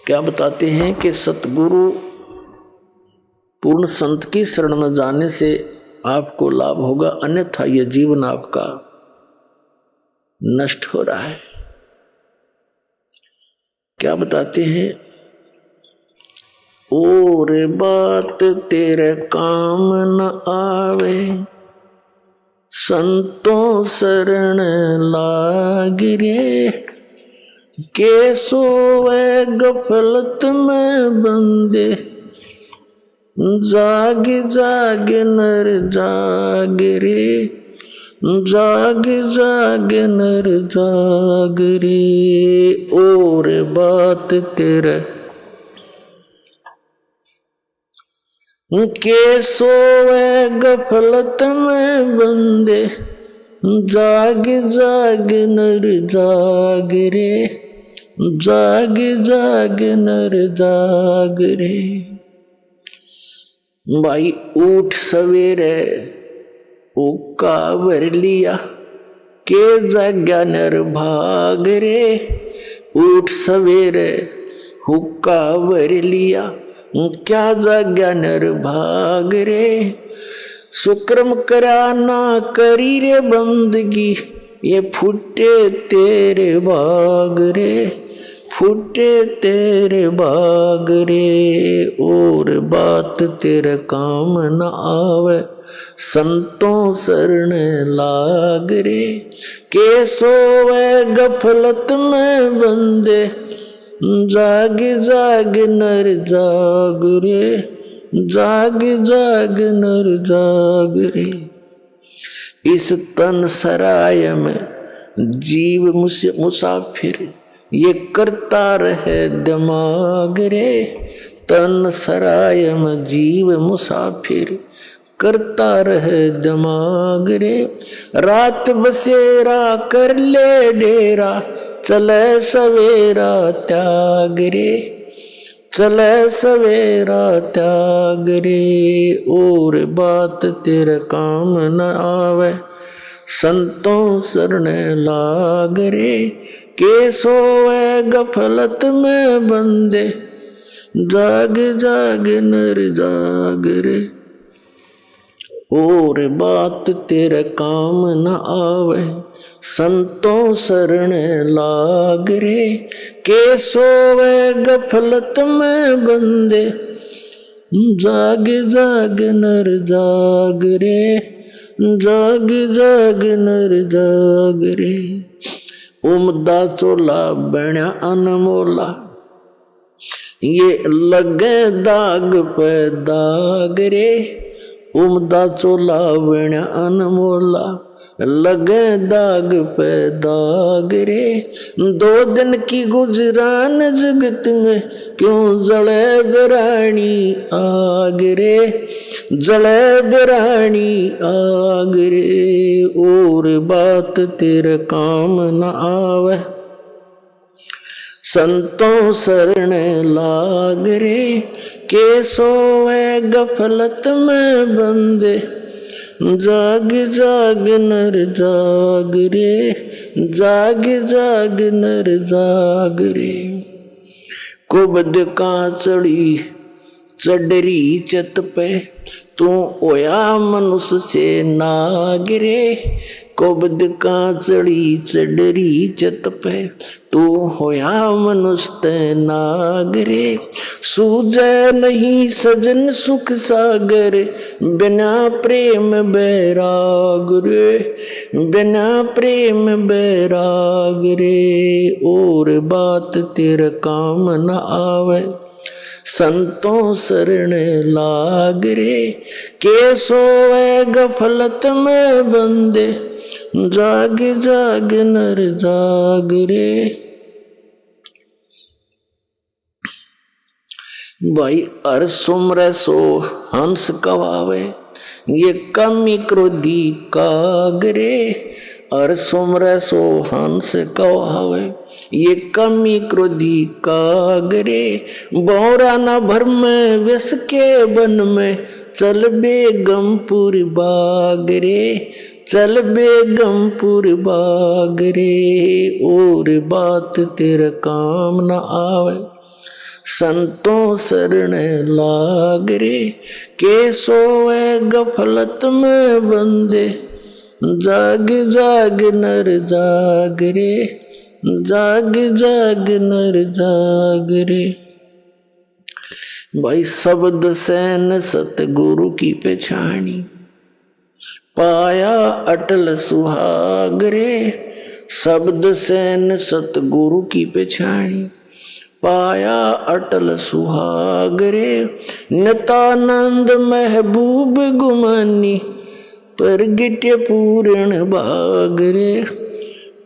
क्या बताते हैं कि सतगुरु पूर्ण संत की शरण में जाने से आपको लाभ होगा, अन्यथा यह जीवन आपका नष्ट हो रहा है। क्या बताते हैं, और बात तेरे काम न आवे, संतों शरण लाग रे, के सोवे गफलत में बंदे, जाग जाग नर जाग रे, जाग जाग नर जाग रे। और बात तेरे के सोवे गफलत में बंदे, जाग जाग नर जाग रे, जाग जाग नर जाग रे। भाई उठ सवेरे उक्का भर लिया, के जाग्या नर भाग रे। उठ सवेरे हुक्का भर लिया, क्या जाग्या नर भाग रे। सुक्रम करा ना करी रे बंदगी, ये फूटे तेरे बाग रे, फूटे तेरे बाग रे। और बात तेरे काम न आवे, संतों शरण लाग रे, के सोवे गफलत में बंदे, जाग जाग नर जाग रे, जाग जाग नर जाग रे। इस तन सराय में जीव मुसाफिर, ये करता रहे दिमाग रे। तन सराय में जीव मुसाफिर, करता रहे दिमाग रे। रात बसेरा कर ले डेरा, चले सवेरा त्याग रे, चले सवेरा त्याग रे। और बात तेरे काम न आवे, संतों शरण लाग रे, के सोवे गफलत में बंदे, जाग जाग नर जाग रे। और बात तेरे काम न आवे, संतों शरण लाग रे, के सोवे गफलत में बंदे, जाग जाग नर जाग रे, जाग जाग नर जाग रे। उमदा चोला बण्या अनमोला, ये लगे दाग पे दाग रे। उमदा चोला बण्या अनमोला, लगे दाग पे दाग रे। दो दिन की गुजरान जगत में, क्यों जले बिरानी आग रे, जले बिरानी आग रे। और बात तेरे काम न आवे, संतों शरण लाग रे, के सोवे गफलत में बंदे, जाग जाग नर जाग रे, जाग जाग नर जाग रे। कुबद का चढ़ी चडरी चत पे, तू ओया मनुष्य से नाग रे। कुबद का चढ़ी चडरी चत पे, तू होया मनुष्य ते नाग रे। सूझे नहीं सजन सुख सागर, बिना प्रेम बैराग रे, बिना प्रेम बैराग रे। और बात तेरे काम न आवे, संतों शरण लाग रे, के सोवे गफलत में बंदे, जाग जाग नर जाग रे। भाई हर सुमरे सो हंस कवावे, ये कमी क्रोधी कागरे। हर सुमरे सो हंस कवावे, ये कमी क्रोधी कागरे। बोरा न भर में विष के वन में, चल बेगमपुर बागरे, चल बेगमपुर बागरे। और बात तेरे काम न आवे, संतों शरण लाग रे, के सोए गफलत में बंदे, जाग जाग नर जाग रे, जाग जाग नर जाग रे। भाई शब्द सैन सतगुरु की पहचानी, पाया अटल सुहाग रे। शब्द सैन सतगुरु की पहचानी, पाया अटल सुहाग रे। नितानंद महबूब गुमानी, प्रगट्य पूर्ण भाग रे,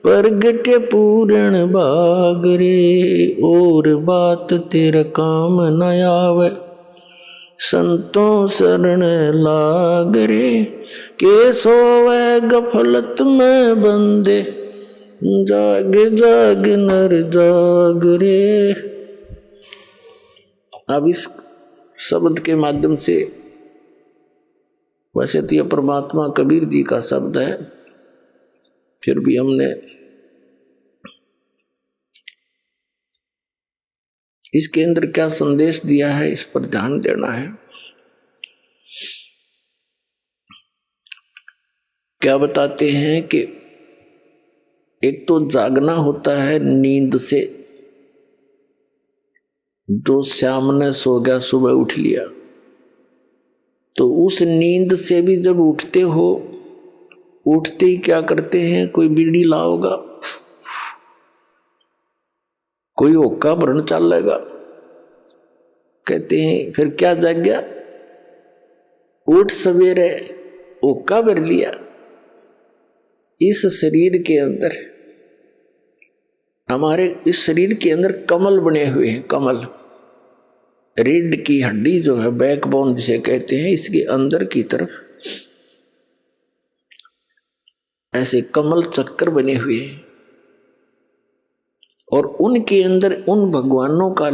प्रगट्य पूर्ण भाग रे। और बात तेरा काम न आवे, संतों शरण लाग रे, के सोवे गफलत में बंदे, जाग जाग नर जाग रे। अब इस शब्द के माध्यम से, वैसे तो यह परमात्मा कबीर जी का शब्द है, फिर भी हमने इसके अंदर क्या संदेश दिया है इस पर ध्यान देना है। क्या बताते हैं कि एक तो जागना होता है नींद से, जो श्याम ने सो गया सुबह उठ लिया, तो उस नींद से भी जब उठते हो, उठते ही क्या करते हैं, कोई बीड़ी लाओगा, कोई होक्का भरन चल लेगा, कहते हैं फिर क्या जाग गया, उठ सवेरे होक्का भर लिया। इस शरीर के अंदर, हमारे इस शरीर के अंदर कमल बने हुए हैं, कमल, रीढ़ की हड्डी जो है, बैकबोन जिसे कहते हैं, इसके अंदर की तरफ ऐसे कमल चक्कर बने हुए हैं, और उनके अंदर उन भगवानों का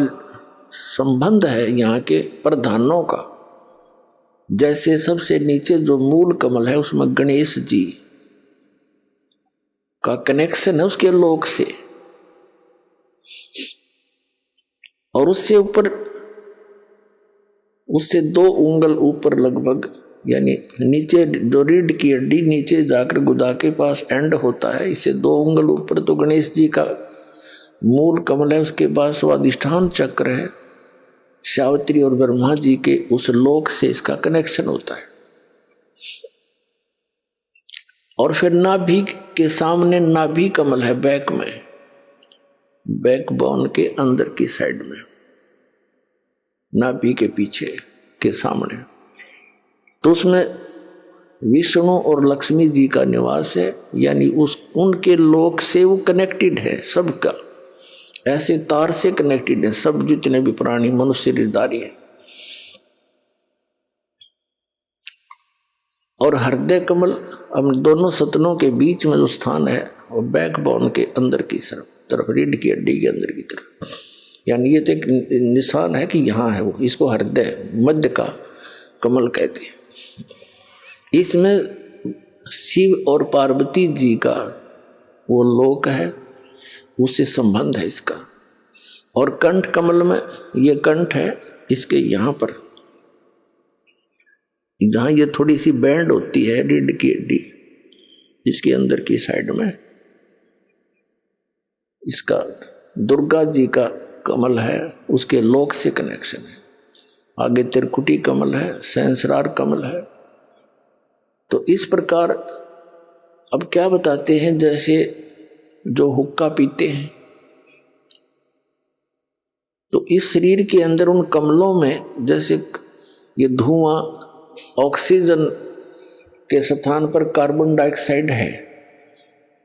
संबंध है, यहाँ के प्रधानों का। जैसे सबसे नीचे जो मूल कमल है, उसमें गणेश जी का कनेक्शन है उसके लोक से, और उससे ऊपर, उससे 2 उंगल ऊपर लगभग, यानी नीचे जो रीढ़ की हड्डी नीचे जाकर गुदा के पास एंड होता है, इससे 2 उंगल ऊपर तो गणेश जी का मूल कमल है, उसके बाद स्वादिष्ठान चक्र है, सावित्री और ब्रह्मा जी के उस लोक से इसका कनेक्शन होता है। और फिर नाभि के सामने नाभि कमल है, बैक में, बैकबोन के अंदर की साइड में, नाभि के पीछे के सामने, तो उसमें विष्णु और लक्ष्मी जी का निवास है, यानी उस उनके लोक से वो कनेक्टेड है, सबका ऐसे तार से कनेक्टेड है, सब जितने भी प्राणी मनुष्य शरीरधारी है। और हृदय कमल अब दोनों सतनों के बीच में जो स्थान है, वो बैकबोन के अंदर की तरफ, रीढ़ की हड्डी के अंदर की तरफ, यानी ये तो एक निशान है कि यहाँ है वो, इसको हृदय मध्य का कमल कहते हैं। इसमें शिव और पार्वती जी का वो लोक है, उससे संबंध है इसका। और कंठ कमल में, ये कंठ है, इसके यहाँ पर, जहाँ ये थोड़ी सी बैंड होती है रीढ़ की हड्डी, इसके अंदर की साइड में इसका दुर्गा जी का कमल है, उसके लोक से कनेक्शन है। आगे त्रिकुटी कमल है, सहस्रार कमल है। तो इस प्रकार अब क्या बताते हैं, जैसे जो हुक्का पीते हैं, तो इस शरीर के अंदर उन कमलों में जैसे ये धुआं ऑक्सीजन के स्थान पर कार्बन डाइऑक्साइड है,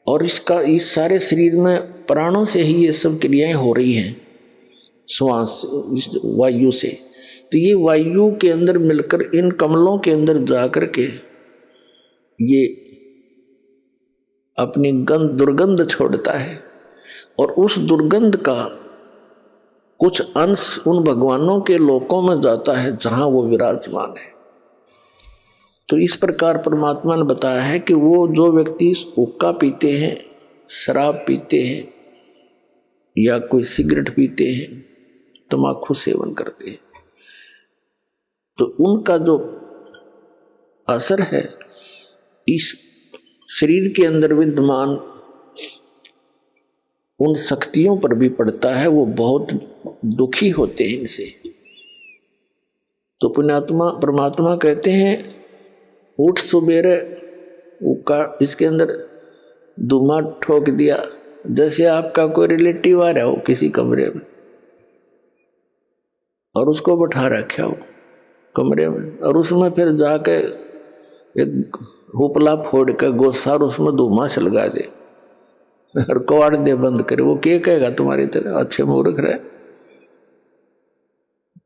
और इसका इस सारे शरीर में प्राणों से ही ये सब क्रियाएं हो रही हैं, श्वास इस वायु से। तो ये वायु के अंदर मिलकर इन कमलों के अंदर जाकर के ये अपनी दुर्गंध छोड़ता है, और उस दुर्गंध का कुछ अंश उन भगवानों के लोकों में जाता है जहां वो विराजमान है। तो इस प्रकार परमात्मा ने बताया है कि वो जो व्यक्ति हुक्का पीते हैं, शराब पीते हैं, या कोई सिगरेट पीते हैं, तम्बाकू सेवन करते हैं, तो उनका जो असर है इस शरीर के अंदर विद्यमान उन शक्तियों पर भी पड़ता है, वो बहुत दुखी होते हैं इनसे। तो पुण्यात्मा परमात्मा कहते हैं उठ सुबेरे का इसके अंदर धुआं ठोक दिया, जैसे आपका कोई रिलेटिव आ रहा हो किसी कमरे में और उसको बैठा रखा हो कमरे में, और उसमें फिर जाके एक हुपला फोड़ के गोसा और उसमें धुआं सलगा दे और कवाड़ दे बंद करे, वो क्या कहेगा तुम्हारी तरह अच्छे मूर्ख रहे,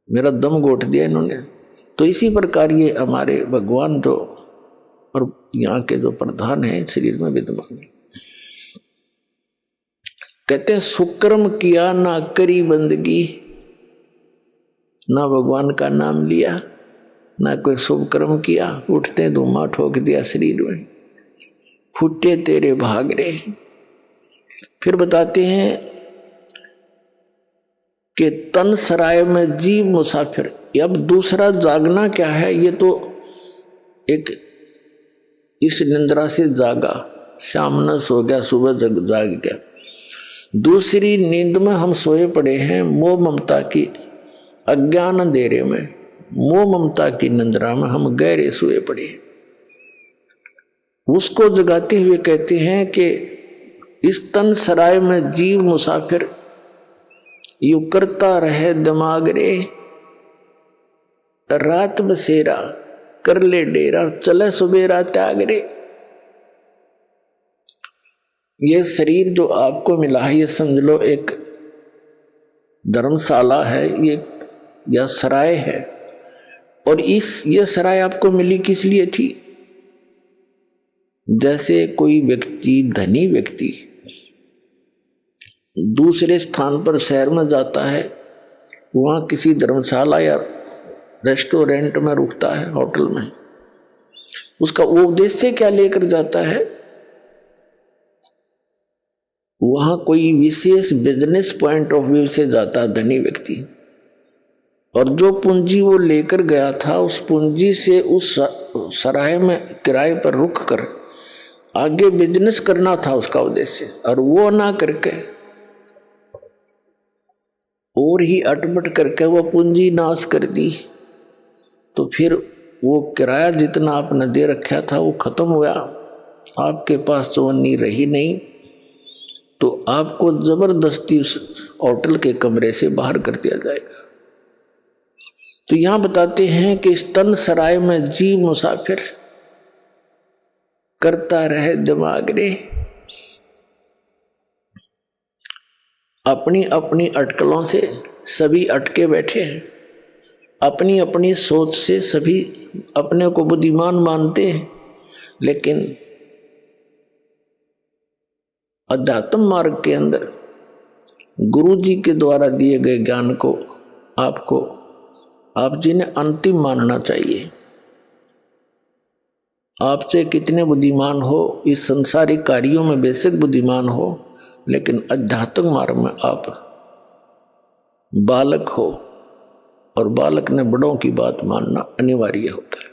मेरा दम घोट दिया इन्होंने। तो इसी प्रकार ये हमारे भगवान जो और यहाँ के जो प्रधान है शरीर में विद्यमान, कहते हैं सुकर्म किया ना करी बंदगी, ना भगवान का नाम लिया ना कोई शुभ कर्म किया, उठते धुआं ठोक दिया शरीर में, फूटे तेरे भाग रे। फिर बताते हैं कि तन सराय में जीव मुसाफिर। अब दूसरा जागना क्या है, ये तो एक इस निंद्रा से जागा, शाम न सो गया सुबह जाग गया। दूसरी नींद में हम सोए पड़े हैं मोह ममता की अज्ञान अंधेरे में, मोह ममता की निंद्रा में हम गहरे सोए पड़े हैं। उसको जगाते हुए कहते हैं कि इस तन सराय में जीव मुसाफिर यू करता रहे दिमाग रे, रात बसेरा कर ले डेरा चले सुबेरा त्याग रे। ये शरीर जो आपको मिला है ये समझ लो एक धर्मशाला है ये या सराय है, और ये सराय आपको मिली किस लिए थी? जैसे कोई व्यक्ति धनी व्यक्ति दूसरे स्थान पर शहर में जाता है, वहाँ किसी धर्मशाला या रेस्टोरेंट में रुकता है, होटल में, उसका वो उद्देश्य क्या लेकर जाता है? वहाँ कोई विशेष बिजनेस पॉइंट ऑफ व्यू से जाता है धनी व्यक्ति, और जो पूंजी वो लेकर गया था उस पूंजी से उस सराय में किराए पर रुक कर आगे बिजनेस करना था उसका उद्देश्य, और वो ना करके और ही अटपट करके वो पूंजी नाश कर दी, तो फिर वो किराया जितना आपने दे रखा था वो खत्म हुआ, आपके पास चवन्नी रही नहीं, तो आपको जबरदस्ती उस होटल के कमरे से बाहर कर दिया जाएगा। तो यहां बताते हैं कि इस तन सराय में जीव मुसाफिर करता रहे दिमाग रे, अपनी अपनी अटकलों से सभी अटके बैठे हैं, अपनी अपनी सोच से सभी अपने को बुद्धिमान मानते हैं, लेकिन अध्यात्म मार्ग के अंदर गुरु जी के द्वारा दिए गए ज्ञान को आप जी ने अंतिम मानना चाहिए। आपसे कितने बुद्धिमान हो, इस संसारिक कार्यों में बेशक बुद्धिमान हो, लेकिन अध्यात्म मार्ग में आप बालक हो, और बालक ने बड़ों की बात मानना अनिवार्य होता है।